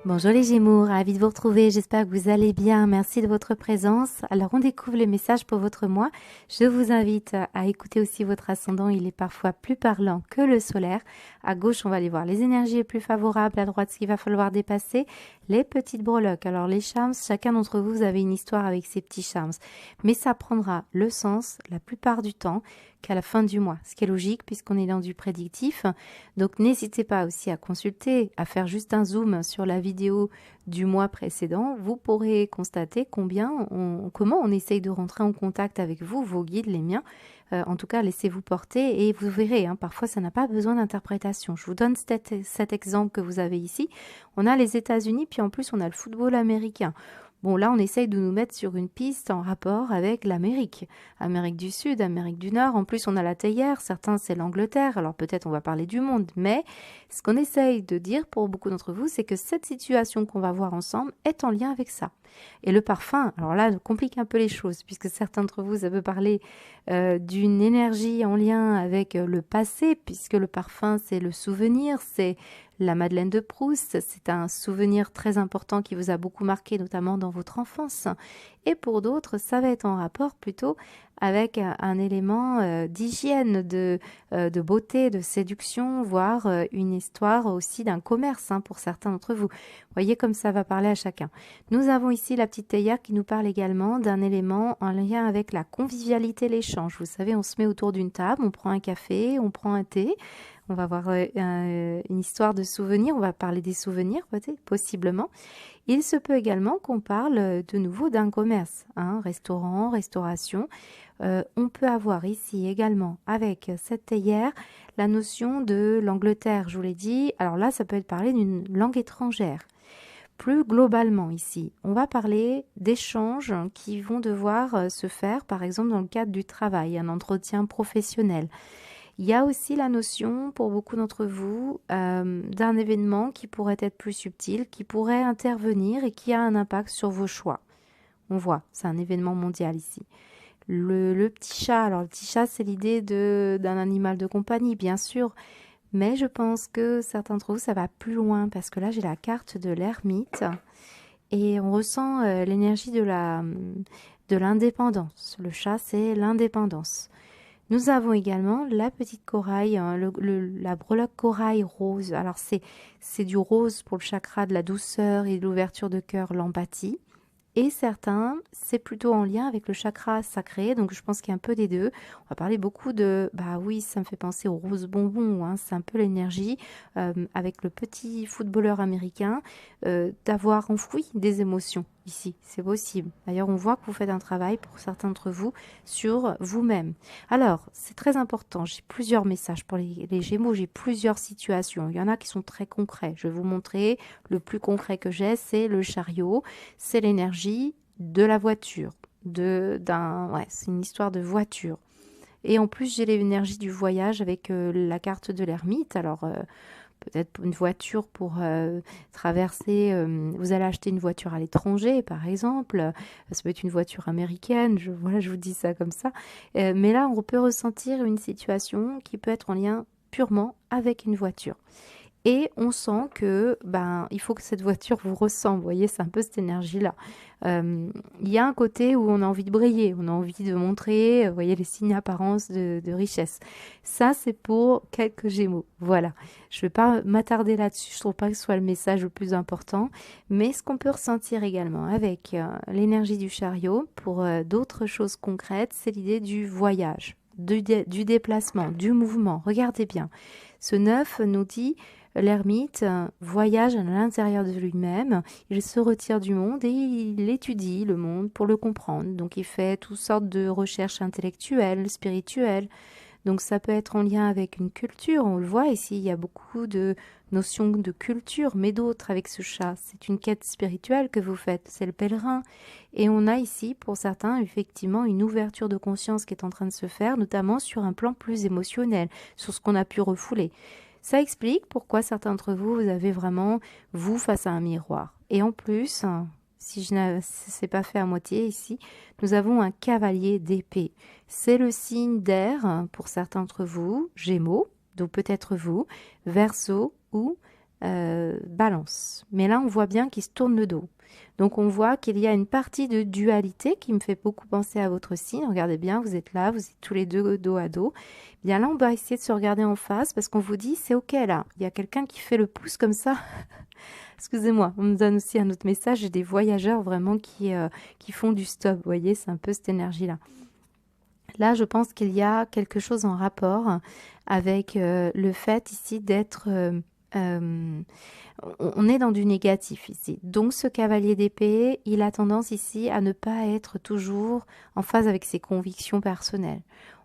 Bonjour les Gémeaux, ravi de vous retrouver, j'espère que vous allez bien, merci de votre présence. Alors on découvre les messages pour votre mois. Je vous invite à écouter aussi votre ascendant, il est parfois plus parlant que le solaire. À gauche, on va aller voir les énergies les plus favorables, à droite, ce qu'il va falloir dépasser, les petites breloques. Alors les charmes, chacun d'entre vous, vous avez une histoire avec ces petits charmes. Mais ça prendra le sens la plupart du temps qu'à la fin du mois, ce qui est logique puisqu'on est dans du prédictif. Donc n'hésitez pas aussi à consulter, à faire juste un zoom sur la vidéo du mois précédent. Vous pourrez constater comment on essaye de rentrer en contact avec vous, vos guides, les miens. En tout cas, laissez-vous porter et vous verrez, parfois ça n'a pas besoin d'interprétation. Je vous donne cet exemple que vous avez ici. On a les États-Unis, puis en plus on a le football américain. Bon, là, on essaye de nous mettre sur une piste en rapport avec l'Amérique. Amérique du Sud, Amérique du Nord. En plus, on a la théière. Certains, c'est l'Angleterre. Alors peut-être on va parler du monde. Mais ce qu'on essaye de dire pour beaucoup d'entre vous, c'est que cette situation qu'on va voir ensemble est en lien avec ça. Et le parfum, alors là, complique un peu les choses, puisque certains d'entre vous, ça peut parler d'une énergie en lien avec le passé, puisque le parfum, c'est le souvenir, c'est la Madeleine de Proust, c'est un souvenir très important qui vous a beaucoup marqué, notamment dans votre enfance. Et pour d'autres, ça va être en rapport plutôt avec un élément d'hygiène, de beauté, de séduction, voire une histoire aussi d'un commerce pour certains d'entre vous. Voyez comme ça va parler à chacun. Nous avons ici la petite théière qui nous parle également d'un élément en lien avec la convivialité, l'échange. Vous savez, on se met autour d'une table, on prend un café, on prend un thé. On va voir une histoire de souvenirs, on va parler des souvenirs peut-être, possiblement. Il se peut également qu'on parle de nouveau d'un commerce, restaurant, restauration. On peut avoir ici également avec cette théière la notion de l'Angleterre, je vous l'ai dit. Alors là, ça peut être parler d'une langue étrangère. Plus globalement ici, on va parler d'échanges qui vont devoir se faire, par exemple dans le cadre du travail, un entretien professionnel. Il y a aussi la notion, pour beaucoup d'entre vous, d'un événement qui pourrait être plus subtil, qui pourrait intervenir et qui a un impact sur vos choix. On voit, c'est un événement mondial ici. Le petit chat, alors le petit chat, c'est l'idée d'un animal de compagnie, bien sûr, mais je pense que certains d'entre vous, ça va plus loin, parce que là, j'ai la carte de l'ermite, et on ressent l'énergie de l'indépendance. Le chat, c'est l'indépendance. Nous avons également la petite corail, la breloque corail rose. Alors c'est du rose pour le chakra de la douceur et de l'ouverture de cœur, l'empathie. Et certains, c'est plutôt en lien avec le chakra sacré, donc je pense qu'il y a un peu des deux. On va parler beaucoup bah oui, ça me fait penser au rose bonbon, c'est un peu l'énergie avec le petit footballeur américain, d'avoir enfoui des émotions ici, c'est possible. D'ailleurs, on voit que vous faites un travail pour certains d'entre vous sur vous-même. Alors, c'est très important, j'ai plusieurs messages pour les Gémeaux, j'ai plusieurs situations. Il y en a qui sont très concrets. Je vais vous montrer, le plus concret que j'ai, c'est le chariot, c'est l'énergie de la voiture, c'est une histoire de voiture. Et en plus, j'ai l'énergie du voyage avec la carte de l'ermite. Alors, peut-être une voiture pour traverser. Vous allez acheter une voiture à l'étranger, par exemple. Ça peut être une voiture américaine. Je vous dis ça comme ça. Mais là, on peut ressentir une situation qui peut être en lien purement avec une voiture. Et on sent que il faut que cette voiture vous ressemble. Vous voyez, c'est un peu cette énergie-là. Il y a un côté où on a envie de briller, on a envie de montrer, vous voyez, les signes apparences de richesse. Ça, c'est pour quelques Gémeaux. Voilà. Je ne vais pas m'attarder là-dessus. Je ne trouve pas que ce soit le message le plus important. Mais ce qu'on peut ressentir également avec l'énergie du chariot, pour d'autres choses concrètes, c'est l'idée du voyage, du déplacement, du mouvement. Regardez bien. Ce 9 nous dit l'ermite voyage à l'intérieur de lui-même, il se retire du monde et il étudie le monde pour le comprendre. Donc il fait toutes sortes de recherches intellectuelles, spirituelles. Donc ça peut être en lien avec une culture, on le voit ici, il y a beaucoup de notions de culture, mais d'autres avec ce chat. C'est une quête spirituelle que vous faites, c'est le pèlerin. Et on a ici, pour certains, effectivement, une ouverture de conscience qui est en train de se faire, notamment sur un plan plus émotionnel, sur ce qu'on a pu refouler. Ça explique pourquoi certains d'entre vous, vous avez vraiment vous face à un miroir. Et en plus, si je ne sais pas fait à moitié ici, nous avons un cavalier d'épée. C'est le signe d'air pour certains d'entre vous, Gémeaux, donc peut-être vous, Verseau ou Balance. Mais là, on voit bien qu'il se tourne le dos. Donc, on voit qu'il y a une partie de dualité qui me fait beaucoup penser à votre signe. Regardez bien, vous êtes là, vous êtes tous les deux dos à dos. Bien là, on va essayer de se regarder en face parce qu'on vous dit, c'est OK là. Il y a quelqu'un qui fait le pouce comme ça. Excusez-moi, on me donne aussi un autre message. J'ai des voyageurs vraiment qui font du stop. Vous voyez, c'est un peu cette énergie-là. Là, je pense qu'il y a quelque chose en rapport avec le fait ici d'être... on est dans du négatif ici. Donc ce cavalier d'épée, il a tendance ici à ne pas être toujours en phase avec ses convictions personnelles.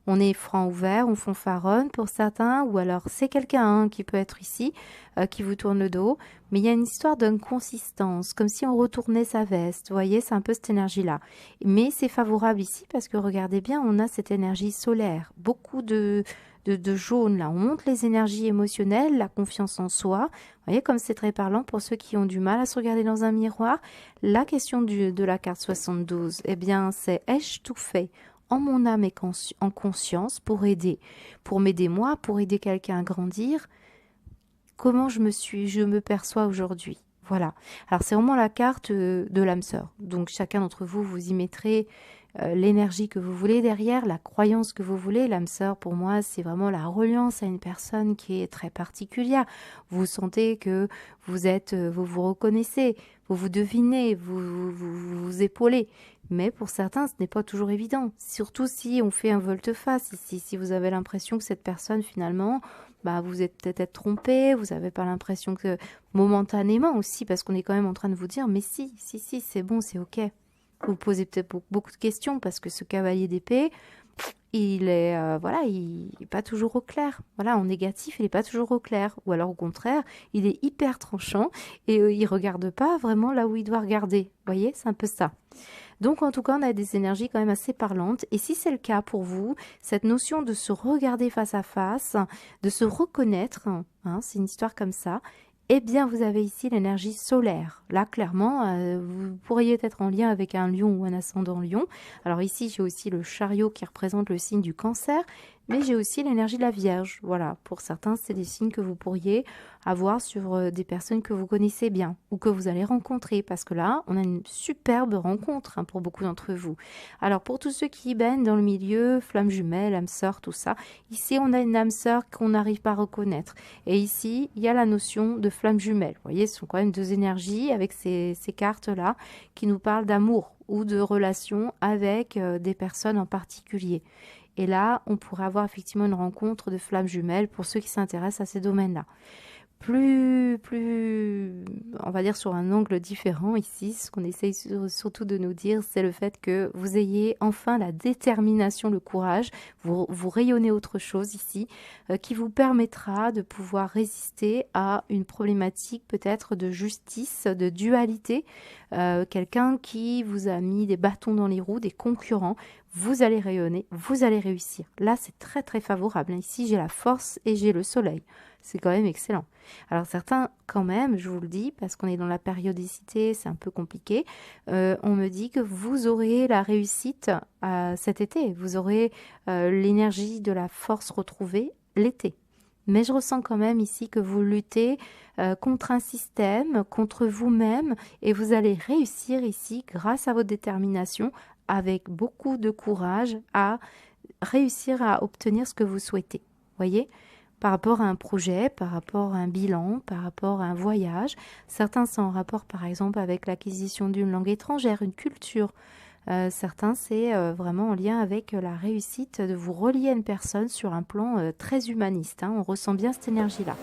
On est franc ouvert, on fanfaronne pour certains, ou alors c'est quelqu'un qui peut être ici, qui vous tourne le dos, mais il y a une histoire d'inconsistance, comme si on retournait sa veste, vous voyez, c'est un peu cette énergie-là. Mais c'est favorable ici parce que regardez bien, on a cette énergie solaire, beaucoup de jaune là, on monte les énergies émotionnelles, la confiance en soi, vous voyez comme c'est très parlant pour ceux qui ont du mal à se regarder dans un miroir. La question de la carte 72, eh bien c'est ai-je tout fait en mon âme et en conscience pour m'aider moi, pour aider quelqu'un à grandir. Comment je me perçois aujourd'hui. Voilà. Alors c'est vraiment la carte de l'âme sœur. Donc chacun d'entre vous, vous y mettrez l'énergie que vous voulez derrière, la croyance que vous voulez. L'âme sœur, pour moi, c'est vraiment la reliance à une personne qui est très particulière. Vous sentez que vous vous reconnaissez, vous vous devinez, vous épaulez. Mais pour certains, ce n'est pas toujours évident. Surtout si on fait un volte-face ici. Si vous avez l'impression que cette personne, finalement, bah, vous êtes peut-être trompé, vous n'avez pas l'impression que momentanément aussi, parce qu'on est quand même en train de vous dire, mais si, c'est bon, c'est OK. Vous posez peut-être beaucoup de questions parce que ce cavalier d'épée, il est voilà, il n'est pas toujours au clair. Voilà, en négatif, il n'est pas toujours au clair. Ou alors au contraire, il est hyper tranchant et il regarde pas vraiment là où il doit regarder. Vous voyez, c'est un peu ça. Donc en tout cas, on a des énergies quand même assez parlantes. Et si c'est le cas pour vous, cette notion de se regarder face à face, de se reconnaître, hein, c'est une histoire comme ça, eh bien, vous avez ici l'énergie solaire. Là, clairement, vous pourriez être en lien avec un lion ou un ascendant lion. Alors ici, j'ai aussi le chariot qui représente le signe du cancer, mais j'ai aussi l'énergie de la Vierge. Voilà, pour certains, c'est des signes que vous pourriez avoir sur des personnes que vous connaissez bien ou que vous allez rencontrer, parce que là, on a une superbe rencontre hein, pour beaucoup d'entre vous. Alors, pour tous ceux qui baignent dans le milieu, flamme jumelle, âme sœur, tout ça, ici, on a une âme sœur qu'on n'arrive pas à reconnaître. Et ici, il y a la notion de flamme jumelle. Vous voyez, ce sont quand même deux énergies avec ces cartes-là qui nous parlent d'amour ou de relation avec des personnes en particulier. Et là, on pourrait avoir effectivement une rencontre de flammes jumelles pour ceux qui s'intéressent à ces domaines-là. Plus, on va dire sur un angle différent ici, ce qu'on essaye surtout de nous dire, c'est le fait que vous ayez enfin la détermination, le courage, vous rayonnez autre chose ici, qui vous permettra de pouvoir résister à une problématique peut-être de justice, de dualité, quelqu'un qui vous a mis des bâtons dans les roues, des concurrents, vous allez rayonner, vous allez réussir. Là, c'est très très favorable. Ici, j'ai la force et j'ai le soleil. C'est quand même excellent. Alors certains, quand même, je vous le dis, parce qu'on est dans la périodicité, c'est un peu compliqué, on me dit que vous aurez la réussite cet été. Vous aurez l'énergie de la force retrouvée l'été. Mais je ressens quand même ici que vous luttez contre un système, contre vous-même, et vous allez réussir ici, grâce à votre détermination, avec beaucoup de courage, à réussir à obtenir ce que vous souhaitez. Voyez ? Par rapport à un projet, par rapport à un bilan, par rapport à un voyage. Certains sont en rapport par exemple avec l'acquisition d'une langue étrangère, une culture. Certains c'est vraiment en lien avec la réussite de vous relier à une personne sur un plan très humaniste. Hein. On ressent bien cette énergie-là.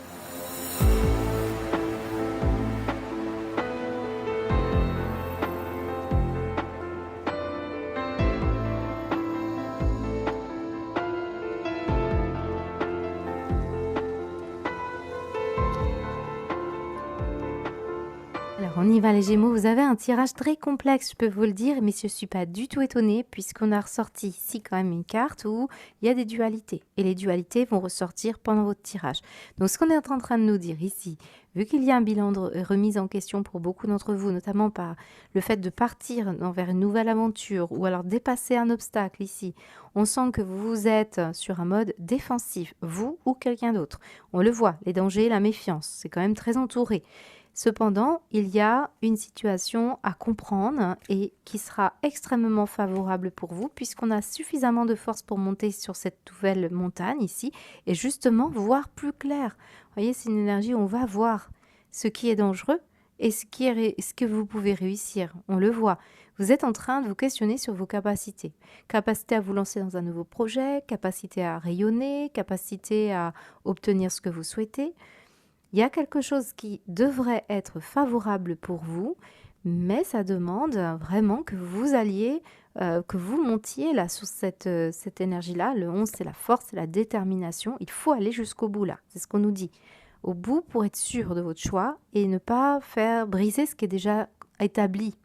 Alors, On y va les Gémeaux, vous avez un tirage très complexe, je peux vous le dire, mais je ne suis pas du tout étonnée puisqu'on a ressorti ici quand même une carte où il y a des dualités. Et les dualités vont ressortir pendant votre tirage. Donc ce qu'on est en train de nous dire ici, vu qu'il y a un bilan de remise en question pour beaucoup d'entre vous, notamment par le fait de partir vers une nouvelle aventure ou alors dépasser un obstacle ici, on sent que vous êtes sur un mode défensif, vous ou quelqu'un d'autre. On le voit, les dangers, la méfiance, c'est quand même très entouré. Cependant, il y a une situation à comprendre et qui sera extrêmement favorable pour vous puisqu'on a suffisamment de force pour monter sur cette nouvelle montagne ici et justement voir plus clair. Vous voyez, c'est une énergie où on va voir ce qui est dangereux et ce que vous pouvez réussir. On le voit. Vous êtes en train de vous questionner sur vos capacités. Capacité à vous lancer dans un nouveau projet, capacité à rayonner, capacité à obtenir ce que vous souhaitez. Il y a quelque chose qui devrait être favorable pour vous, mais ça demande vraiment que vous alliez, que vous montiez là sur cette énergie-là. Le 11, c'est la force, c'est la détermination. Il faut aller jusqu'au bout là, c'est ce qu'on nous dit. Au bout pour être sûr de votre choix et ne pas faire briser ce qui est déjà établi.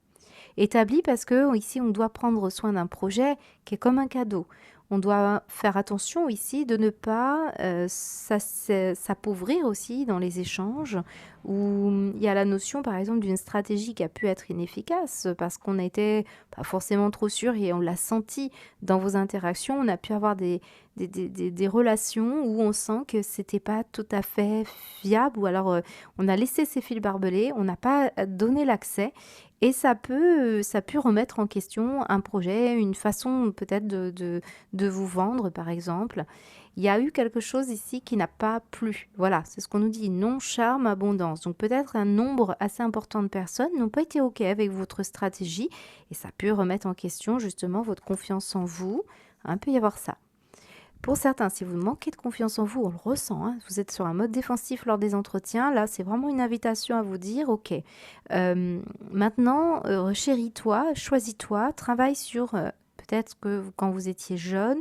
Établi parce que ici, on doit prendre soin d'un projet qui est comme un cadeau. On doit faire attention ici de ne pas s'appauvrir aussi dans les échanges où il y a la notion par exemple d'une stratégie qui a pu être inefficace parce qu'on n'était pas forcément trop sûr et on l'a senti dans vos interactions. On a pu avoir des relations où on sent que c'était pas tout à fait fiable ou alors on a laissé ses fils barbelés, on n'a pas donné l'accès. Et ça peut remettre en question un projet, une façon peut-être de vous vendre, par exemple. Il y a eu quelque chose ici qui n'a pas plu. Voilà, c'est ce qu'on nous dit, non, charme, abondance. Donc peut-être un nombre assez important de personnes n'ont pas été OK avec votre stratégie et ça peut remettre en question justement votre confiance en vous. Il peut y avoir ça. Pour certains, si vous manquez de confiance en vous, on le ressent, hein, vous êtes sur un mode défensif lors des entretiens, là c'est vraiment une invitation à vous dire, ok, maintenant chéris-toi, choisis-toi, travaille sur, peut-être que quand vous étiez jeune,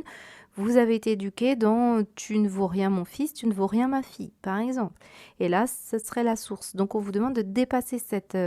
vous avez été éduqué dans tu ne vaux rien mon fils, tu ne vaux rien ma fille, par exemple. Et là, ce serait la source. Donc on vous demande de dépasser cette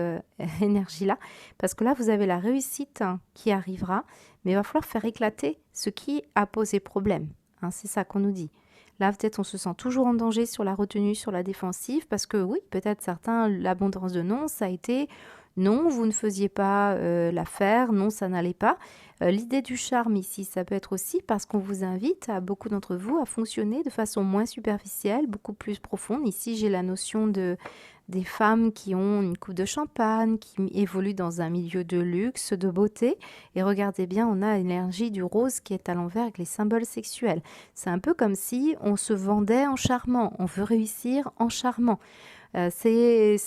énergie-là, parce que là, vous avez la réussite qui arrivera, mais il va falloir faire éclater ce qui a posé problème. C'est ça qu'on nous dit. Là, peut-être on se sent toujours en danger sur la retenue, sur la défensive, parce que oui, peut-être certains, l'abondance de non, ça a été non, vous ne faisiez pas l'affaire, non, ça n'allait pas. L'idée du charme ici, ça peut être aussi parce qu'on vous invite, à beaucoup d'entre vous, à fonctionner de façon moins superficielle, beaucoup plus profonde. Ici, j'ai la notion des femmes qui ont une coupe de champagne, qui évoluent dans un milieu de luxe, de beauté. Et regardez bien, on a l'énergie du rose qui est à l'envers avec les symboles sexuels. C'est un peu comme si on se vendait en charmant. On veut réussir en charmant. C'est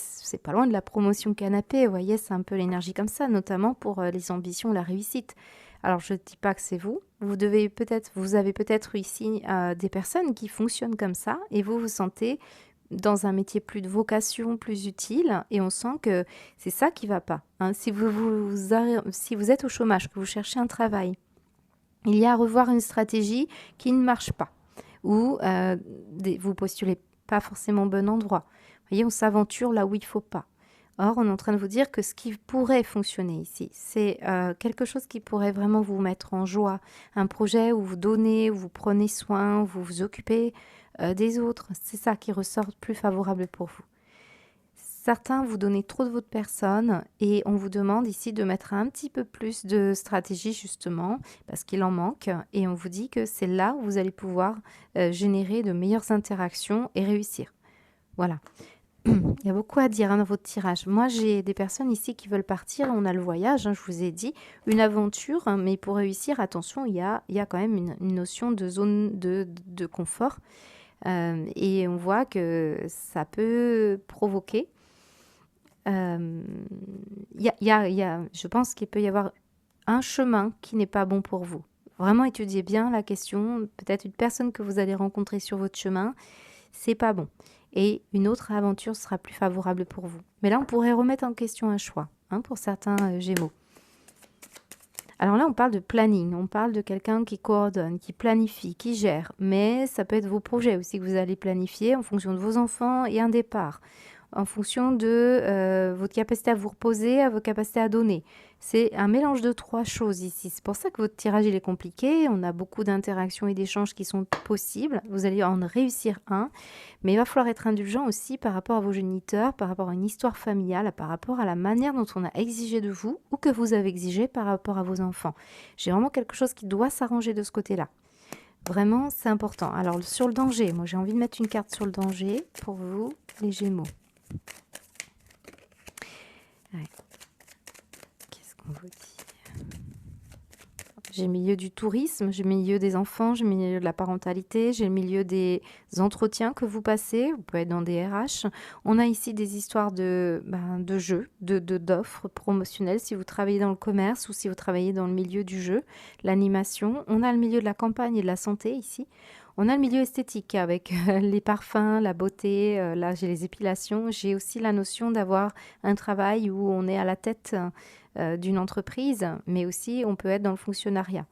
pas loin de la promotion canapé, vous voyez, c'est un peu l'énergie comme ça, notamment pour les ambitions, la réussite. Alors, je ne dis pas que c'est vous. Vous avez peut-être ici des personnes qui fonctionnent comme ça et vous vous sentez dans un métier plus de vocation, plus utile, et on sent que c'est ça qui va pas. Si vous êtes au chômage, que vous cherchez un travail, il y a à revoir une stratégie qui ne marche pas, ou vous postulez pas forcément au bon endroit. Vous voyez, on s'aventure là où il ne faut pas. Or, on est en train de vous dire que ce qui pourrait fonctionner ici, c'est quelque chose qui pourrait vraiment vous mettre en joie. Un projet où vous donnez, où vous prenez soin, où vous vous occupez des autres. C'est ça qui ressort plus favorable pour vous. Certains vous donnez trop de votre personne et on vous demande ici de mettre un petit peu plus de stratégie justement parce qu'il en manque et on vous dit que c'est là où vous allez pouvoir générer de meilleures interactions et réussir. Voilà. Il y a beaucoup à dire dans votre tirage. Moi, j'ai des personnes ici qui veulent partir. On a le voyage, je vous ai dit, une aventure. Mais pour réussir, attention, il y a quand même une notion de zone de confort. Et on voit que ça peut provoquer. Je pense qu'il peut y avoir un chemin qui n'est pas bon pour vous. Vraiment étudiez bien la question. Peut-être une personne que vous allez rencontrer sur votre chemin, c'est pas bon. Et une autre aventure sera plus favorable pour vous. Mais là, on pourrait remettre en question un choix pour certains Gémeaux. Alors là, on parle de planning, on parle de quelqu'un qui coordonne, qui planifie, qui gère. Mais ça peut être vos projets aussi que vous allez planifier en fonction de vos enfants et un départ. en fonction de votre capacité à vous reposer, à votre capacité à donner. C'est un mélange de 3 choses ici. C'est pour ça que votre tirage il est compliqué. On a beaucoup d'interactions et d'échanges qui sont possibles. Vous allez en réussir un. Mais il va falloir être indulgent aussi par rapport à vos géniteurs, par rapport à une histoire familiale, par rapport à la manière dont on a exigé de vous ou que vous avez exigé par rapport à vos enfants. J'ai vraiment quelque chose qui doit s'arranger de ce côté-là. Vraiment, c'est important. Alors, sur le danger, moi j'ai envie de mettre une carte sur le danger pour vous, les Gémeaux. Ouais. Qu'est-ce qu'on vous dit? J'ai le milieu du tourisme, j'ai le milieu des enfants, j'ai le milieu de la parentalité, j'ai le milieu des entretiens que vous passez. Vous pouvez être dans des RH. On a ici des histoires de jeux, d'offres promotionnelles si vous travaillez dans le commerce ou si vous travaillez dans le milieu du jeu, l'animation. On a le milieu de la campagne et de la santé ici. On a le milieu esthétique avec les parfums, la beauté. Là, j'ai les épilations. J'ai aussi la notion d'avoir un travail où on est à la tête d'une entreprise, mais aussi on peut être dans le fonctionnariat.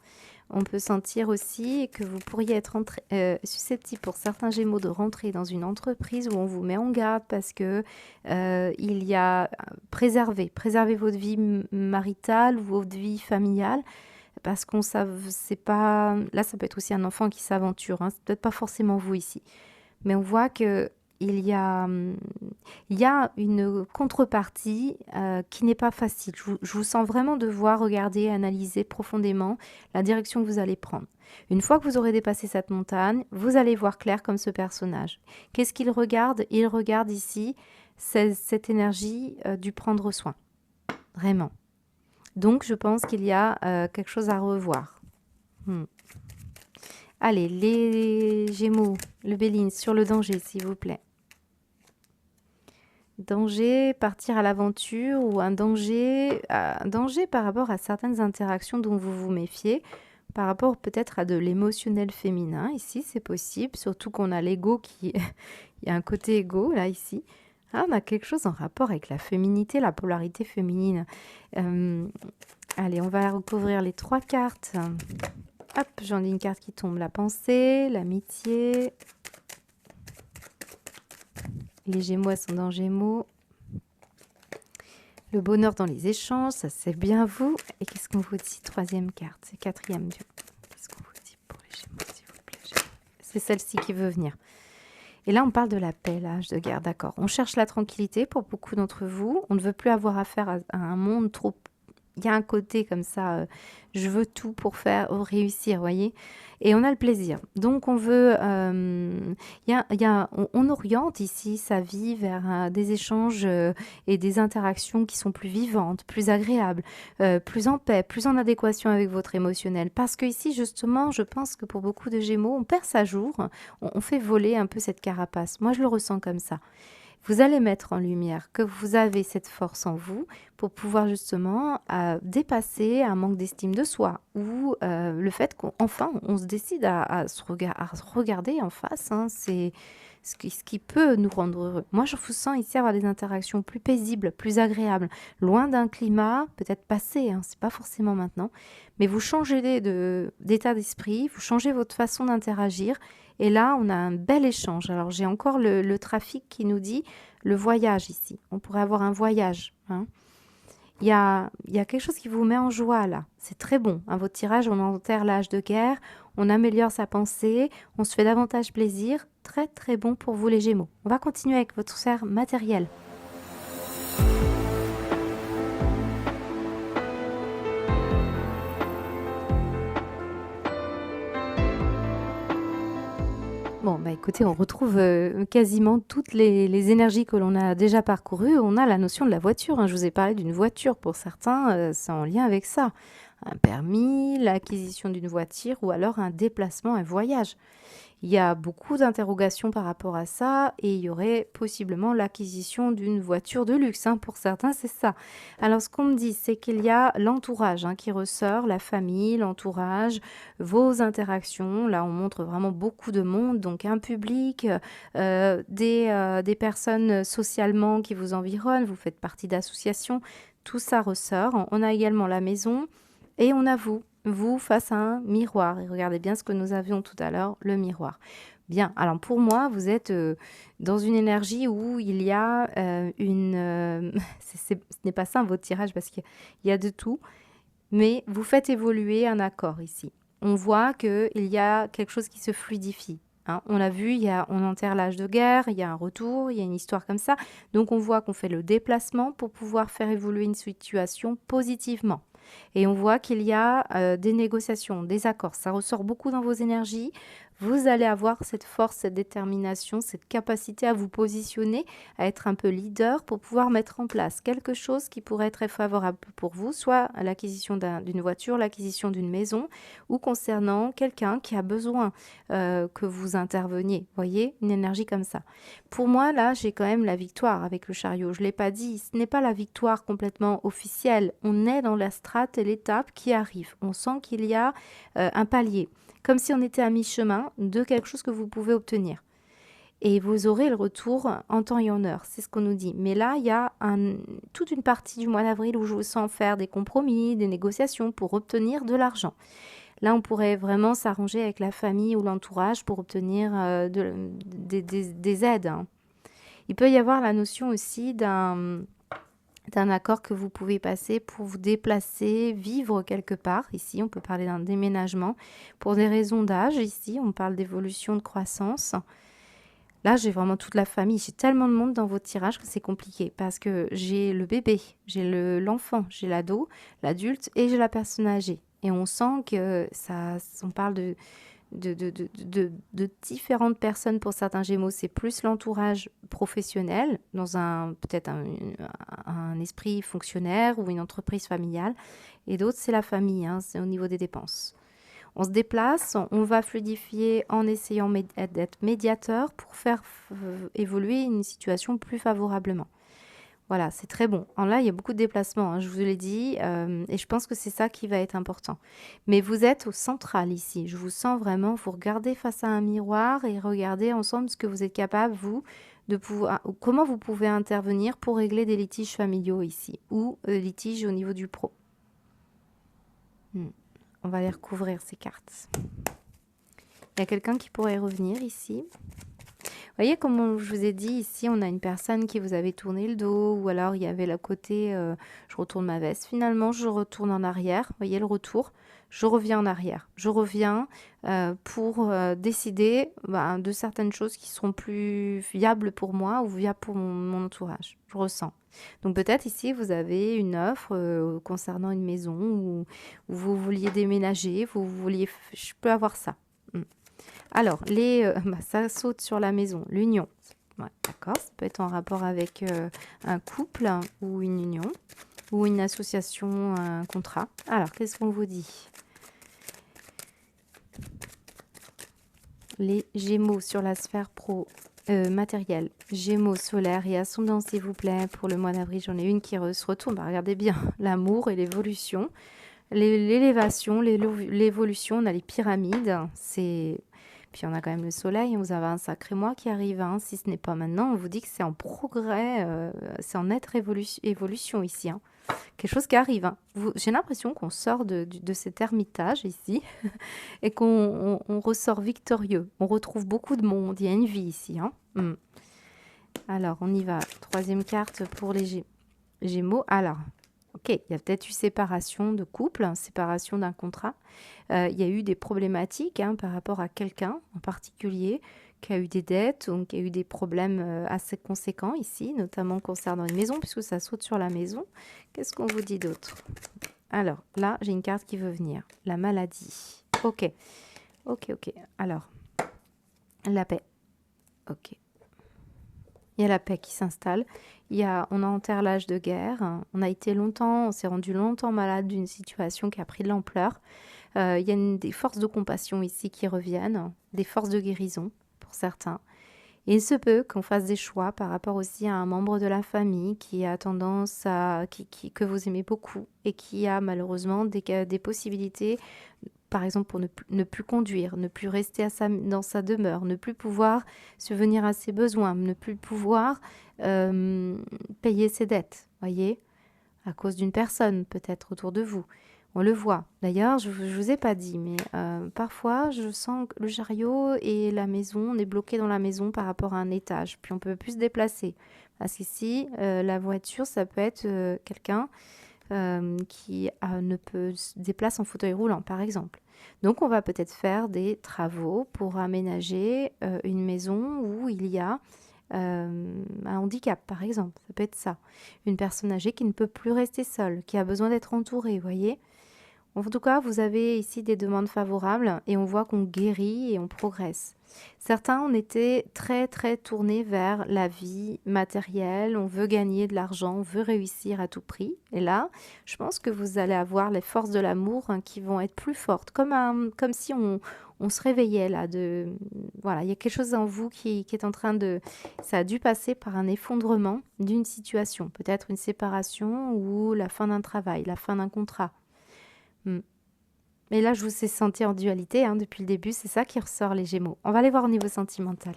On peut sentir aussi que vous pourriez être susceptible pour certains Gémeaux de rentrer dans une entreprise où on vous met en garde parce que il y a préserver votre vie maritale ou votre vie familiale. Parce qu'on c'est pas... Là, ça peut être aussi un enfant qui s'aventure. Hein. C'est peut-être pas forcément vous ici. Mais on voit que il y a une contrepartie qui n'est pas facile. Je vous sens vraiment devoir regarder, analyser profondément la direction que vous allez prendre. Une fois que vous aurez dépassé cette montagne, vous allez voir clair comme ce personnage. Qu'est-ce qu'il regarde? Il regarde ici cette énergie du prendre soin. Vraiment. Donc, je pense qu'il y a quelque chose à revoir. Allez, les Gémeaux, le Béline, sur le danger, s'il vous plaît. Danger, partir à l'aventure ou un danger par rapport à certaines interactions dont vous vous méfiez, par rapport peut-être à de l'émotionnel féminin. Ici, c'est possible, surtout qu'on a l'ego qui... Il y a un côté égo, là, ici. Ah, on a quelque chose en rapport avec la féminité, la polarité féminine. Allez, on va recouvrir les 3 cartes. Hop, j'en ai une carte qui tombe. La pensée, l'amitié. Les Gémeaux, elles sont dans Gémeaux. Le bonheur dans les échanges, ça c'est bien vous. Et qu'est-ce qu'on vous dit? 3e carte, c'est 4e. Qu'est-ce qu'on vous dit pour les Gémeaux, s'il vous plaît? C'est celle-ci qui veut venir. Et là, on parle de la paix, l'âge de guerre, d'accord. On cherche la tranquillité pour beaucoup d'entre vous. On ne veut plus avoir affaire à un monde trop... Il y a un côté comme ça, je veux tout pour réussir, voyez. Et on a le plaisir. Donc, on veut... on oriente ici sa vie vers des échanges et des interactions qui sont plus vivantes, plus agréables, plus en paix, plus en adéquation avec votre émotionnel. Parce que ici, justement, je pense que pour beaucoup de Gémeaux, on perd sa jour, on fait voler un peu cette carapace. Moi, je le ressens comme ça. Vous allez mettre en lumière que vous avez cette force en vous pour pouvoir justement dépasser un manque d'estime de soi ou le fait qu'enfin on se décide à se regarder en face. Hein, c'est ce qui peut nous rendre heureux. Moi, je vous sens ici avoir des interactions plus paisibles, plus agréables, loin d'un climat peut-être passé, hein, c'est pas forcément maintenant, mais vous changez d'état d'esprit, vous changez votre façon d'interagir. Et là, on a un bel échange. Alors, j'ai encore le trafic qui nous dit le voyage ici. On pourrait avoir un voyage. Hein. Il y a quelque chose qui vous met en joie là. C'est très bon. Hein. Votre tirage, on enterre l'âge de guerre, on améliore sa pensée, on se fait davantage plaisir. Très, très bon pour vous les Gémeaux. On va continuer avec votre sphère matérielle. Bon, bah écoutez, on retrouve quasiment toutes les énergies que l'on a déjà parcourues. On a la notion de la voiture. Hein. Je vous ai parlé d'une voiture pour certains, c'est en lien avec ça. Un permis, l'acquisition d'une voiture ou alors un déplacement, un voyage. Il y a beaucoup d'interrogations par rapport à ça et il y aurait possiblement l'acquisition d'une voiture de luxe. Hein, pour certains, c'est ça. Alors, ce qu'on me dit, c'est qu'il y a l'entourage qui ressort, la famille, l'entourage, vos interactions. Là, on montre vraiment beaucoup de monde, donc un public, des personnes socialement qui vous environnent, vous faites partie d'associations, tout ça ressort. On a également la maison et on a vous face à un miroir. Et regardez bien ce que nous avions tout à l'heure, le miroir. Bien. Alors pour moi, vous êtes dans une énergie où il y a ce n'est pas ça votre tirage parce qu'il y a de tout, mais vous faites évoluer un accord ici. On voit qu'il y a quelque chose qui se fluidifie. Hein. On l'a vu, on enterre l'âge de guerre, il y a un retour, il y a une histoire comme ça. Donc on voit qu'on fait le déplacement pour pouvoir faire évoluer une situation positivement. Et on voit qu'il y a des négociations, des accords. Ça ressort beaucoup dans vos énergies. Vous allez avoir cette force, cette détermination, cette capacité à vous positionner, à être un peu leader pour pouvoir mettre en place quelque chose qui pourrait être très favorable pour vous, soit l'acquisition d'une voiture, l'acquisition d'une maison, ou concernant quelqu'un qui a besoin que vous interveniez. Voyez, une énergie comme ça. Pour moi, là, j'ai quand même la victoire avec le chariot. Je ne l'ai pas dit, ce n'est pas la victoire complètement officielle. On est dans la strate et l'étape qui arrive. On sent qu'il y a un palier, comme si on était à mi-chemin de quelque chose que vous pouvez obtenir. Et vous aurez le retour en temps et en heure, c'est ce qu'on nous dit. Mais là, il y a toute une partie du mois d'avril où je vous sens faire des compromis, des négociations pour obtenir de l'argent. Là, on pourrait vraiment s'arranger avec la famille ou l'entourage pour obtenir des aides. Hein. Il peut y avoir la notion aussi d'un accord que vous pouvez passer pour vous déplacer, vivre quelque part. Ici, on peut parler d'un déménagement. Pour des raisons d'âge, ici, on parle d'évolution, de croissance. Là, j'ai vraiment toute la famille. J'ai tellement de monde dans votre tirage que c'est compliqué parce que j'ai le bébé, j'ai l'enfant, j'ai l'ado, l'adulte et j'ai la personne âgée. Et on sent que on parle de différentes personnes. Pour certains Gémeaux, c'est plus l'entourage professionnel, dans peut-être un esprit fonctionnaire ou une entreprise familiale. Et d'autres, c'est la famille, hein, c'est au niveau des dépenses. On se déplace, on va fluidifier en essayant d'être médiateur pour faire évoluer une situation plus favorablement. Voilà, c'est très bon. Alors là, il y a beaucoup de déplacements, hein, je vous l'ai dit, et je pense que c'est ça qui va être important. Mais vous êtes au central ici. Je vous sens vraiment, vous regardez face à un miroir et regardez ensemble ce que vous êtes capable, vous, de pouvoir, comment vous pouvez intervenir pour régler des litiges familiaux ici, ou litiges au niveau du pro. On va les recouvrir, ces cartes. Il y a quelqu'un qui pourrait revenir ici. Vous voyez, comme je vous ai dit, ici, on a une personne qui vous avait tourné le dos, ou alors il y avait le côté, je retourne ma veste. Finalement, je retourne en arrière. Vous voyez le retour? Je reviens en arrière. Je reviens pour décider de certaines choses qui seront plus viables pour moi ou viables pour mon entourage. Je ressens. Donc peut-être ici, vous avez une offre concernant une maison où vous vouliez déménager, je peux avoir ça. Alors, ça saute sur la maison, l'union. Ouais, d'accord, ça peut être en rapport avec un couple ou une union ou une association, un contrat. Alors, qu'est-ce qu'on vous dit? Les Gémeaux sur la sphère matérielle. Gémeaux solaire et ascendant, s'il vous plaît, pour le mois d'avril. J'en ai une qui se retourne. Regardez bien, l'amour et l'évolution. L'élévation, l'évolution, on a les pyramides. Puis on a quand même le soleil, vous avez un sacré mois qui arrive, hein. Si ce n'est pas maintenant, on vous dit que c'est en progrès, c'est en nette évolution ici. Hein. Quelque chose qui arrive. Hein. J'ai l'impression qu'on sort de cet ermitage ici et qu'on ressort victorieux. On retrouve beaucoup de monde, il y a une vie ici. Hein. Alors, on y va. Troisième carte pour les Gémeaux. Alors, ok, il y a peut-être eu séparation de couple, séparation d'un contrat. Il y a eu des problématiques par rapport à quelqu'un en particulier qui a eu des dettes ou qui a eu des problèmes assez conséquents ici, notamment concernant une maison, puisque ça saute sur la maison. Qu'est-ce qu'on vous dit d'autre? Alors, là, j'ai une carte qui veut venir. La maladie. Ok. Alors, la paix. Ok. Il y a la paix qui s'installe. On enterre l'âge de guerre. On s'est rendu longtemps malade d'une situation qui a pris de l'ampleur. Il y a des forces de compassion ici qui reviennent, des forces de guérison pour certains. Et il se peut qu'on fasse des choix par rapport aussi à un membre de la famille qui a tendance que vous aimez beaucoup et qui a malheureusement des possibilités, par exemple pour ne plus conduire, ne plus rester dans sa demeure, ne plus pouvoir subvenir à ses besoins, ne plus pouvoir payer ses dettes, voyez, à cause d'une personne peut-être autour de vous. On le voit. D'ailleurs, je ne vous ai pas dit, mais parfois, je sens que le chariot et la maison, on est bloqué dans la maison par rapport à un étage, puis on peut plus se déplacer. Parce qu'ici, la voiture, ça peut être quelqu'un qui ne peut se déplacer en fauteuil roulant, par exemple. Donc, on va peut-être faire des travaux pour aménager une maison où il y a un handicap, par exemple. Ça peut être ça. Une personne âgée qui ne peut plus rester seule, qui a besoin d'être entourée, vous voyez. En tout cas, vous avez ici des demandes favorables et on voit qu'on guérit et on progresse. Certains, on était très très tournés vers la vie matérielle, on veut gagner de l'argent, on veut réussir à tout prix. Et là, je pense que vous allez avoir les forces de l'amour qui vont être plus fortes, comme si on se réveillait là. Voilà, il y a quelque chose en vous qui est en train de... Ça a dû passer par un effondrement d'une situation, peut-être une séparation ou la fin d'un travail, la fin d'un contrat. Hmm. Mais là, je vous ai senti en dualité depuis le début, c'est ça qui ressort les Gémeaux. On va aller voir au niveau sentimental.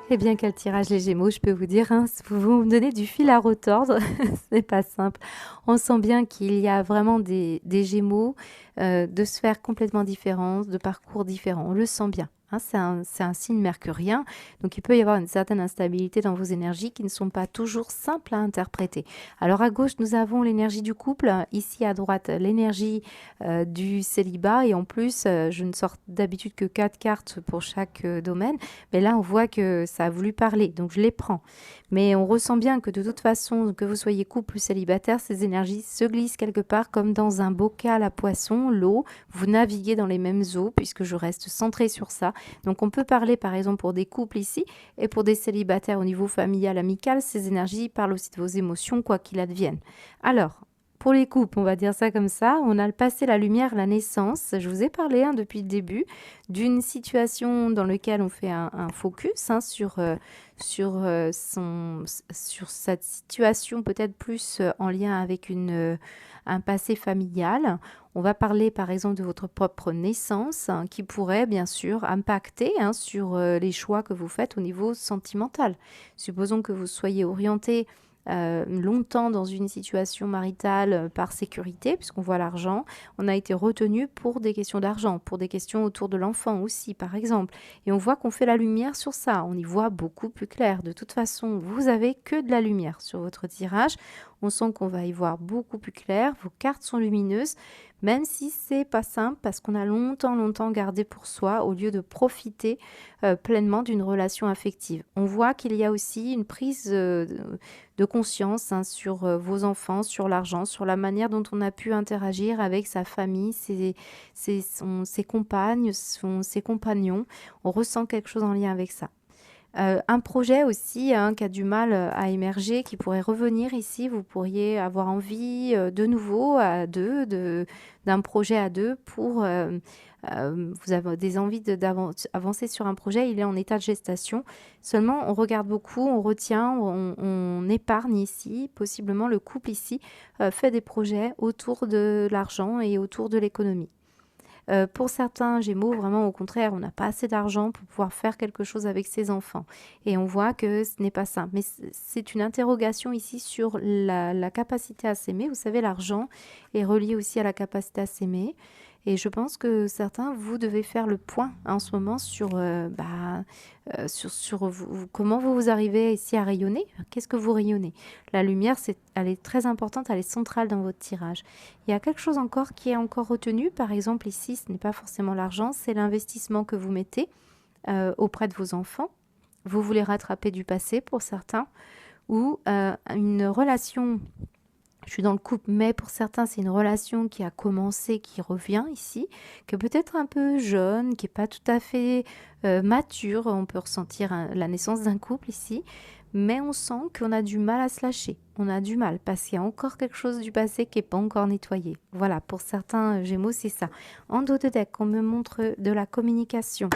Eh bien, quel tirage les Gémeaux, je peux vous dire, vous me donnez du fil à retordre, c'est pas simple. On sent bien qu'il y a vraiment des Gémeaux de sphères complètement différentes, de parcours différents, on le sent bien. C'est un signe mercurien, donc il peut y avoir une certaine instabilité dans vos énergies qui ne sont pas toujours simples à interpréter. Alors à gauche, nous avons l'énergie du couple, ici à droite, l'énergie du célibat, et en plus, je ne sors d'habitude que 4 cartes pour chaque domaine, mais là on voit que ça a voulu parler, donc je les prends. Mais on ressent bien que de toute façon, que vous soyez couple ou célibataire, ces énergies se glissent quelque part comme dans un bocal à poissons, l'eau, vous naviguez dans les mêmes eaux, puisque je reste centrée sur ça. Donc on peut parler par exemple pour des couples ici, et pour des célibataires au niveau familial, amical, ces énergies parlent aussi de vos émotions, quoi qu'il advienne. Alors, pour les couples, on va dire ça comme ça, on a le passé, la lumière, la naissance. Je vous ai parlé depuis le début d'une situation dans laquelle on fait un focus sur cette situation peut-être plus en lien avec un passé familial. On va parler par exemple de votre propre naissance qui pourrait bien sûr impacter sur les choix que vous faites au niveau sentimental. Supposons que vous soyez orienté longtemps dans une situation maritale par sécurité, puisqu'on voit l'argent. On a été retenu pour des questions d'argent, pour des questions autour de l'enfant aussi, par exemple. Et on voit qu'on fait la lumière sur ça. On y voit beaucoup plus clair. De toute façon, vous avez que de la lumière sur votre tirage. On sent qu'on va y voir beaucoup plus clair. Vos cartes sont lumineuses, même si c'est pas simple parce qu'on a longtemps gardé pour soi au lieu de profiter pleinement d'une relation affective. On voit qu'il y a aussi une prise de conscience sur vos enfants, sur l'argent, sur la manière dont on a pu interagir avec sa famille, ses compagnes, ses compagnons. On ressent quelque chose en lien avec ça. Un projet aussi qui a du mal à émerger, qui pourrait revenir ici. Vous pourriez avoir envie de nouveau à deux, d'un projet à deux pour... vous avez des envies d'avancer sur un projet, il est en état de gestation. Seulement, on regarde beaucoup, on retient, on épargne ici. Possiblement, le couple ici fait des projets autour de l'argent et autour de l'économie. Pour certains Gémeaux, vraiment au contraire, on n'a pas assez d'argent pour pouvoir faire quelque chose avec ses enfants. Et on voit que ce n'est pas simple. Mais c'est une interrogation ici sur la capacité à s'aimer. Vous savez, l'argent est relié aussi à la capacité à s'aimer. Et je pense que certains, vous devez faire le point en ce moment sur, sur comment vous arrivez ici à rayonner. Qu'est-ce que vous rayonnez? La lumière, elle est très importante, elle est centrale dans votre tirage. Il y a quelque chose encore qui est encore retenu. Par exemple, ici, ce n'est pas forcément l'argent, c'est l'investissement que vous mettez auprès de vos enfants. Vous voulez rattraper du passé pour certains, ou une relation Je suis dans le couple, mais pour certains, c'est une relation qui a commencé, qui revient ici, qui est peut-être un peu jeune, qui n'est pas tout à fait mature. On peut ressentir la naissance d'un couple ici, mais on sent qu'on a du mal à se lâcher. On a du mal parce qu'il y a encore quelque chose du passé qui n'est pas encore nettoyé. Voilà, pour certains Gémeaux, c'est ça. En dos de deck, on me montre de la communication.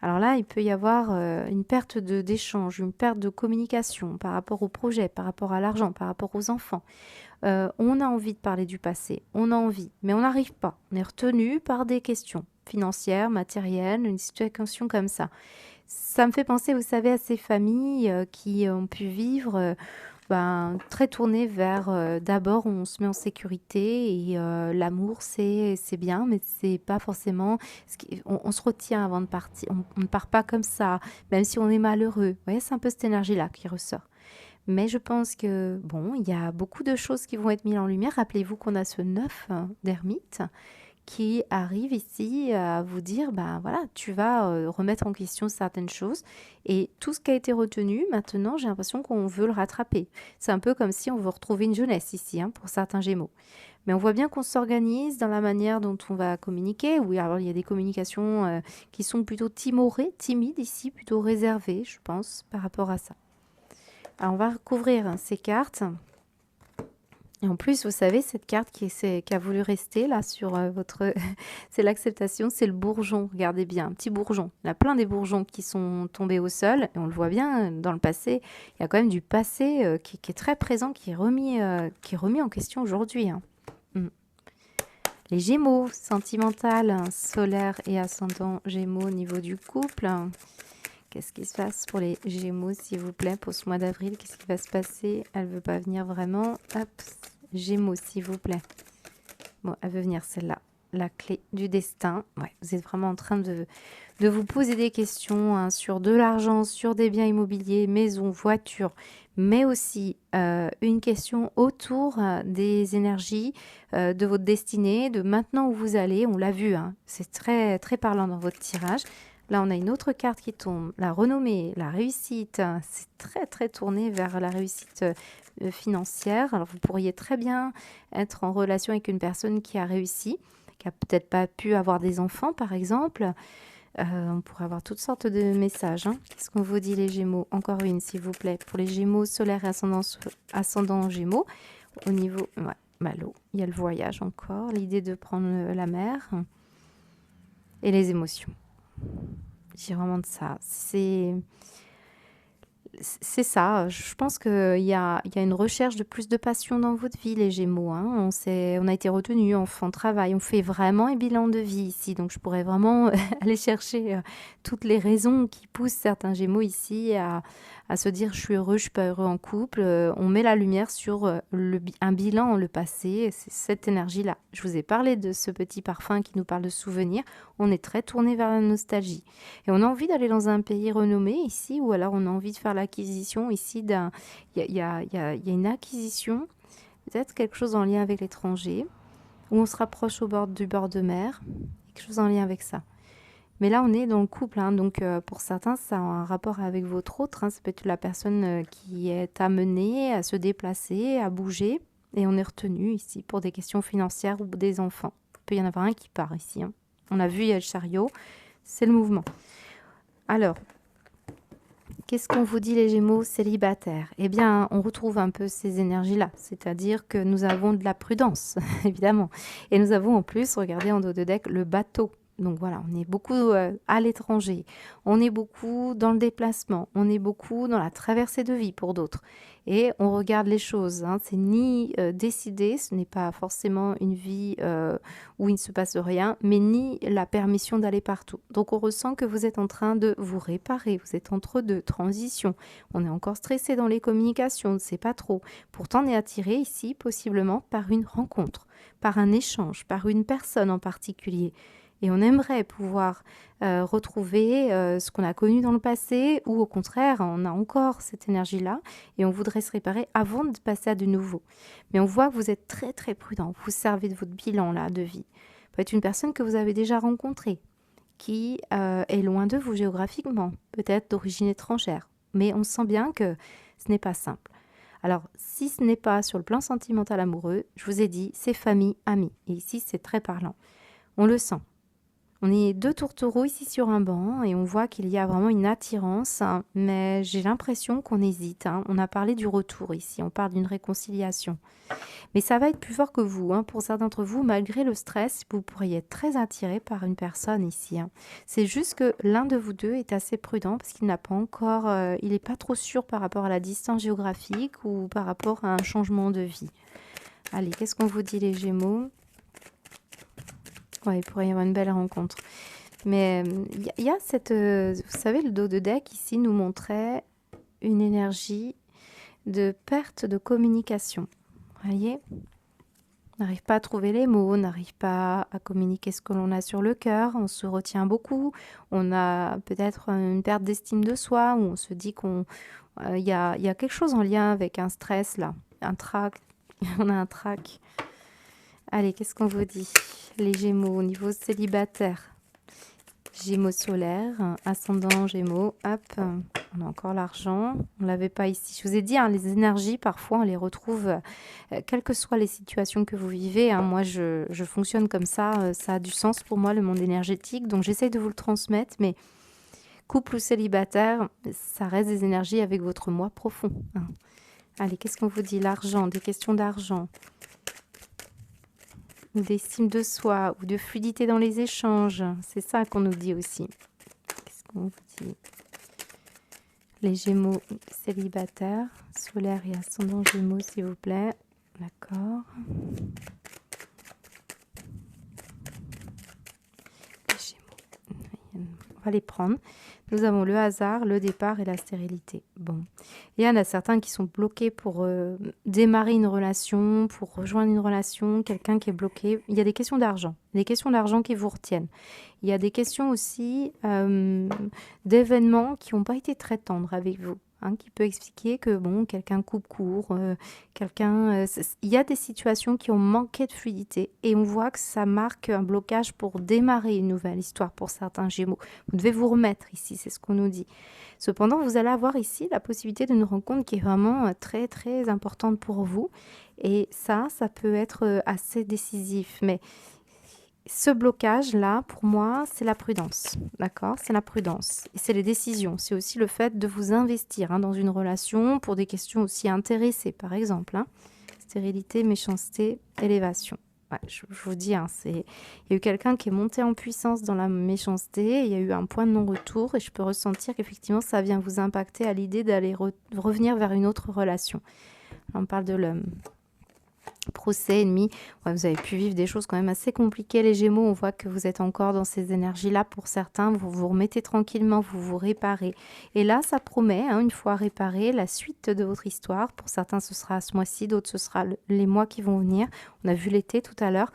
Alors là, il peut y avoir une perte d'échange, une perte de communication par rapport au projet, par rapport à l'argent, par rapport aux enfants. On a envie de parler du passé, on a envie, mais on n'arrive pas. On est retenu par des questions financières, matérielles, une situation comme ça. Ça me fait penser, vous savez, à ces familles qui ont pu vivre très tournées vers d'abord on se met en sécurité et l'amour c'est bien, mais c'est pas forcément on se retient avant de partir. On ne part pas comme ça, même si on est malheureux. Vous voyez, c'est un peu cette énergie-là qui ressort. Mais je pense que, bon, il y a beaucoup de choses qui vont être mises en lumière. Rappelez-vous qu'on a ce 9 d'ermite qui arrive ici à vous dire, ben voilà, tu vas remettre en question certaines choses. Et tout ce qui a été retenu, maintenant, j'ai l'impression qu'on veut le rattraper. C'est un peu comme si on veut retrouver une jeunesse ici, hein, pour certains Gémeaux. Mais on voit bien qu'on s'organise dans la manière dont on va communiquer. Oui, alors il y a des communications qui sont plutôt timorées, timides ici, plutôt réservées, je pense, par rapport à ça. Alors, on va recouvrir ces cartes. Et en plus, vous savez, cette carte qui a voulu rester là sur votre... c'est l'acceptation, c'est le bourgeon. Regardez bien, un petit bourgeon. Il y a plein des bourgeons qui sont tombés au sol. Et on le voit bien dans le passé. Il y a quand même du passé qui est très présent, qui est remis en question aujourd'hui. Hein. Les Gémeaux, sentimental, solaire et ascendant Gémeaux au niveau du couple. Qu'est-ce qui se passe pour les Gémeaux, s'il vous plaît, pour ce mois d'avril? Qu'est-ce qui va se passer? Elle ne veut pas venir vraiment. Hop, Gémeaux, s'il vous plaît. Bon, elle veut venir celle-là. La clé du destin. Ouais, vous êtes vraiment en train de vous poser des questions hein, sur de l'argent, sur des biens immobiliers, maison, voiture, mais aussi une question autour des énergies, de votre destinée, de maintenant où vous allez. On l'a vu, hein, c'est très, très parlant dans votre tirage. Là, on a une autre carte qui tombe, la renommée, la réussite. C'est très, très tourné vers la réussite financière. Alors, vous pourriez très bien être en relation avec une personne qui a réussi, qui a peut-être pas pu avoir des enfants, par exemple. On pourrait avoir toutes sortes de messages. Hein. Qu'est-ce qu'on vous dit, les Gémeaux? Encore une, s'il vous plaît. Pour les Gémeaux, solaire et ascendant Gémeaux. Au niveau... Ouais, Malo. Il y a le voyage encore. L'idée de prendre la mer. Et les émotions. J'ai vraiment de ça. C'est ça. Je pense qu'il y a une recherche de plus de passion dans votre vie, les Gémeaux. Hein. On a été retenus, enfant, travail. On fait vraiment un bilan de vie ici. Donc, je pourrais vraiment aller chercher toutes les raisons qui poussent certains Gémeaux ici à se dire « je suis heureux, je suis pas heureux en couple ». On met la lumière sur un bilan, le passé. C'est cette énergie-là. Je vous ai parlé de ce petit parfum qui nous parle de souvenirs. On est très tourné vers la nostalgie. Et on a envie d'aller dans un pays renommé ici, ou alors on a envie de faire l'acquisition ici d'un... Il y a une acquisition, peut-être quelque chose en lien avec l'étranger, où on se rapproche du bord de mer, quelque chose en lien avec ça. Mais là, on est dans le couple, hein, donc pour certains, ça a un rapport avec votre autre. Hein, ça peut être la personne qui est amenée à se déplacer, à bouger, et on est retenu ici pour des questions financières ou des enfants. Il peut y en avoir un qui part ici. Hein. On a vu, il y a le chariot, c'est le mouvement. Alors, qu'est-ce qu'on vous dit les Gémeaux célibataires? Eh bien, on retrouve un peu ces énergies-là, c'est-à-dire que nous avons de la prudence, évidemment. Et nous avons en plus, regardez en dos de deck, le bateau. Donc voilà, on est beaucoup à l'étranger, on est beaucoup dans le déplacement, on est beaucoup dans la traversée de vie pour d'autres. Et on regarde les choses, hein. C'est ni décidé, ce n'est pas forcément une vie où il ne se passe rien, mais ni la permission d'aller partout. Donc on ressent que vous êtes en train de vous réparer, vous êtes entre deux transitions. On est encore stressé dans les communications, on ne sait pas trop. Pourtant on est attiré ici possiblement par une rencontre, par un échange, par une personne en particulier. Et on aimerait pouvoir retrouver ce qu'on a connu dans le passé ou au contraire, on a encore cette énergie-là et on voudrait se réparer avant de passer à de nouveau. Mais on voit que vous êtes très très prudent, vous servez de votre bilan là de vie. Peut être une personne que vous avez déjà rencontrée, qui est loin de vous géographiquement, peut-être d'origine étrangère. Mais on sent bien que ce n'est pas simple. Alors, si ce n'est pas sur le plan sentimental amoureux, je vous ai dit, c'est famille, amis. Et ici, c'est très parlant. On le sent. On est deux tourtereaux ici sur un banc et on voit qu'il y a vraiment une attirance, hein, mais j'ai l'impression qu'on hésite, hein. On a parlé du retour ici, on parle d'une réconciliation. Mais ça va être plus fort que vous, hein. Pour certains d'entre vous, malgré le stress, vous pourriez être très attiré par une personne ici, hein. C'est juste que l'un de vous deux est assez prudent parce qu'il n'a pas encore, il n'est pas trop sûr par rapport à la distance géographique ou par rapport à un changement de vie. Allez, qu'est-ce qu'on vous dit les Gémeaux? Ouais, il pourrait y avoir une belle rencontre. Mais il y a cette... vous savez, le dos de deck ici nous montrait une énergie de perte de communication. Vous voyez? On n'arrive pas à trouver les mots, on n'arrive pas à communiquer ce que l'on a sur le cœur, on se retient beaucoup, on a peut-être une perte d'estime de soi, où on se dit qu'on... Il y a quelque chose en lien avec un stress là, un trac, on a un trac. Allez, qu'est-ce qu'on vous dit? Les Gémeaux, au niveau célibataire. Gémeaux solaire, ascendant Gémeaux, hop, on a encore l'argent, on ne l'avait pas ici. Je vous ai dit, hein, les énergies, parfois, on les retrouve, quelles que soient les situations que vous vivez. Hein. Moi, je fonctionne comme ça a du sens pour moi, le monde énergétique, donc j'essaie de vous le transmettre, mais couple ou célibataire, ça reste des énergies avec votre moi profond. Hein. Allez, qu'est-ce qu'on vous dit? L'argent, des questions d'argent. Ou d'estime de soi, ou de fluidité dans les échanges. C'est ça qu'on nous dit aussi. Qu'est-ce qu'on vous dit? Les Gémeaux célibataires, solaire et ascendant Gémeaux, s'il vous plaît. D'accord. Les Gémeaux. On va les prendre. Nous avons le hasard, le départ et la stérilité. Bon. Il y en a certains qui sont bloqués pour démarrer une relation, pour rejoindre une relation, quelqu'un qui est bloqué. Il y a des questions d'argent, des questions d'argent qui vous retiennent. Il y a des questions aussi d'événements qui n'ont pas été très tendres avec vous. Hein, qui peut expliquer que bon, quelqu'un coupe court, il y a des situations qui ont manqué de fluidité et on voit que ça marque un blocage pour démarrer une nouvelle histoire pour certains Gémeaux. Vous devez vous remettre ici, c'est ce qu'on nous dit. Cependant, vous allez avoir ici la possibilité d'une rencontre qui est vraiment très très importante pour vous et ça peut être assez décisif. Mais ce blocage-là, pour moi, c'est la prudence, d'accord? C'est la prudence. Et c'est les décisions. C'est aussi le fait de vous investir dans une relation pour des questions aussi intéressées, par exemple. Hein. Stérilité, méchanceté, élévation. Ouais, je vous dis, il y a eu quelqu'un qui est monté en puissance dans la méchanceté, il y a eu un point de non-retour et je peux ressentir qu'effectivement, ça vient vous impacter à l'idée d'aller revenir vers une autre relation. On parle de l'homme. Procès, ennemi, ouais, vous avez pu vivre des choses quand même assez compliquées les Gémeaux, on voit que vous êtes encore dans ces énergies-là pour certains, vous vous remettez tranquillement, vous vous réparez. Et là, ça promet, une fois réparé, la suite de votre histoire. Pour certains, ce sera ce mois-ci, d'autres, ce sera les mois qui vont venir. On a vu l'été tout à l'heure.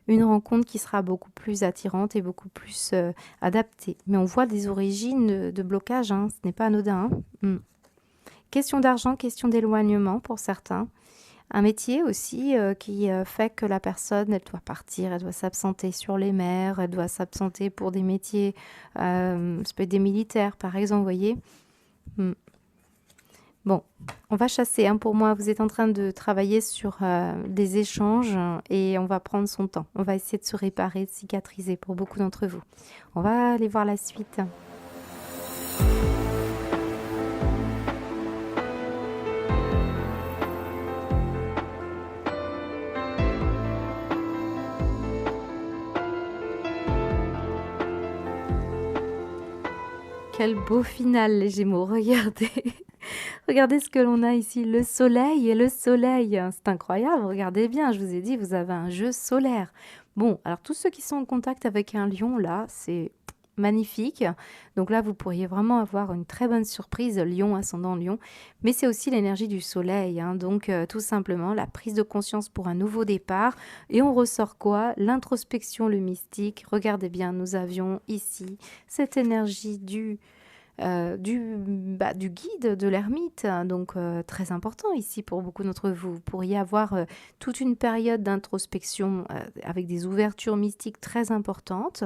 Une rencontre qui sera beaucoup plus attirante et beaucoup plus adaptée. Mais on voit des origines de blocage, ce n'est pas anodin. Question d'argent, question d'éloignement pour certains. Un métier aussi qui fait que la personne, elle doit partir, elle doit s'absenter sur les mers, elle doit s'absenter pour des métiers, ça peut être des militaires par exemple, vous voyez. Bon, on va chasser. Pour moi, vous êtes en train de travailler sur des échanges et on va prendre son temps. On va essayer de se réparer, de cicatriser pour beaucoup d'entre vous. On va aller voir la suite. Quel beau final les Gémeaux, regardez. Regardez ce que l'on a ici, le soleil et le soleil. C'est incroyable, regardez bien, je vous ai dit, vous avez un jeu solaire. Bon, alors tous ceux qui sont en contact avec un lion, là, c'est magnifique. Donc là, vous pourriez vraiment avoir une très bonne surprise, lion, ascendant lion. Mais c'est aussi l'énergie du soleil. Donc tout simplement, la prise de conscience pour un nouveau départ. Et on ressort quoi? L'introspection, le mystique. Regardez bien, nous avions ici cette énergie du guide, de l'ermite, donc très important ici pour beaucoup d'entre vous. Vous pourriez avoir toute une période d'introspection avec des ouvertures mystiques très importantes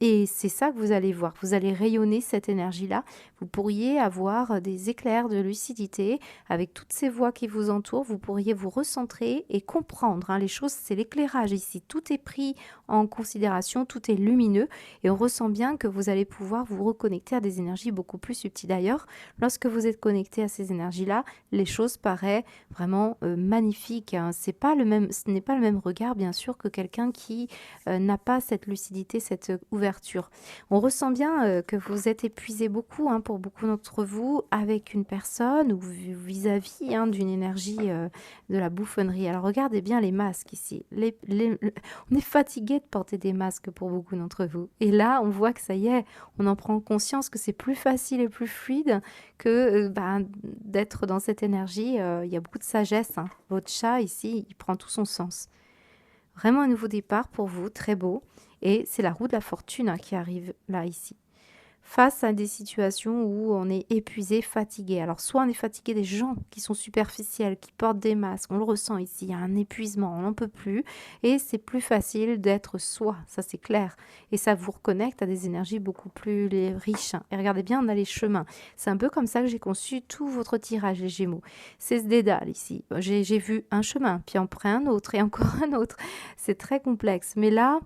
Et c'est ça que vous allez voir. Vous allez rayonner cette énergie-là. Vous pourriez avoir des éclairs de lucidité avec toutes ces voix qui vous entourent. Vous pourriez vous recentrer et comprendre, hein. Les choses, c'est l'éclairage ici. Tout est pris en considération, tout est lumineux. Et on ressent bien que vous allez pouvoir vous reconnecter à des énergies beaucoup plus subtiles. D'ailleurs, lorsque vous êtes connecté à ces énergies-là, les choses paraissent vraiment magnifiques, hein. Ce n'est pas le même regard, bien sûr, que quelqu'un qui n'a pas cette lucidité, cette ouverture. On ressent bien que vous êtes épuisé beaucoup, hein, pour beaucoup d'entre vous, avec une personne ou vis-à-vis, hein, d'une énergie de la bouffonnerie. Alors regardez bien les masques ici. On est fatigué de porter des masques pour beaucoup d'entre vous. Et là, on voit que ça y est, on en prend conscience que c'est plus facile et plus fluide que d'être dans cette énergie. Il y a beaucoup de sagesse, hein. Votre chat ici, il prend tout son sens. Vraiment un nouveau départ pour vous, très beau. Et c'est la roue de la fortune, hein, qui arrive là, ici. Face à des situations où on est épuisé, fatigué. Alors, soit on est fatigué des gens qui sont superficiels, qui portent des masques, on le ressent ici, il y a un épuisement, on n'en peut plus. Et c'est plus facile d'être soi, ça c'est clair. Et ça vous reconnecte à des énergies beaucoup plus riches, hein. Et regardez bien, on a les chemins. C'est un peu comme ça que j'ai conçu tout votre tirage, les Gémeaux. C'est ce dédale ici. J'ai vu un chemin, puis après un autre, et encore un autre. C'est très complexe. Mais là,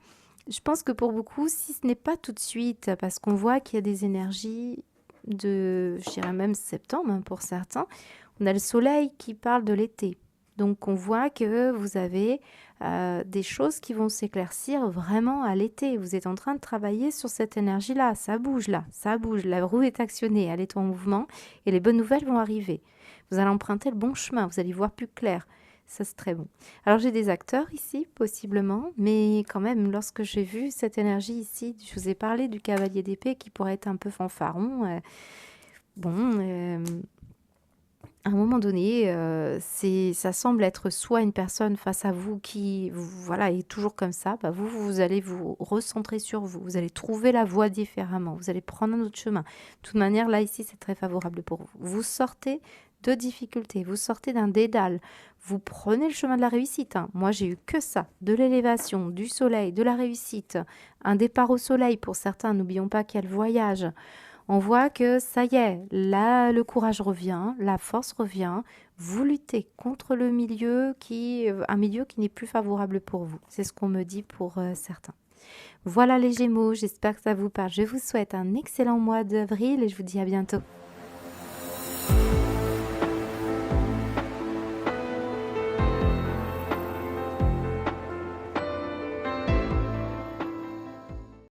je pense que pour beaucoup, si ce n'est pas tout de suite, parce qu'on voit qu'il y a des énergies de, je dirais même septembre, hein, pour certains, on a le soleil qui parle de l'été. Donc on voit que vous avez des choses qui vont s'éclaircir vraiment à l'été. Vous êtes en train de travailler sur cette énergie-là. Ça bouge là, ça bouge. La roue est actionnée, elle est en mouvement et les bonnes nouvelles vont arriver. Vous allez emprunter le bon chemin, vous allez voir plus clair. Ça, c'est très bon. Alors, j'ai des acteurs ici, possiblement, mais quand même, lorsque j'ai vu cette énergie ici, je vous ai parlé du cavalier d'épée qui pourrait être un peu fanfaron. À un moment donné, ça semble être soit une personne face à vous qui voilà, est toujours comme ça, vous allez vous recentrer sur vous, vous allez trouver la voie différemment, vous allez prendre un autre chemin. De toute manière, là, ici, c'est très favorable pour vous. Vous sortez de difficultés, vous sortez d'un dédale, vous prenez le chemin de la réussite, hein. Moi, j'ai eu que ça, de l'élévation, du soleil, de la réussite, un départ au soleil pour certains, n'oublions pas qu'il y a le voyage. On voit que ça y est, là, le courage revient, la force revient. Vous luttez contre un milieu qui n'est plus favorable pour vous. C'est ce qu'on me dit pour certains. Voilà les Gémeaux, j'espère que ça vous parle. Je vous souhaite un excellent mois d'avril et je vous dis à bientôt.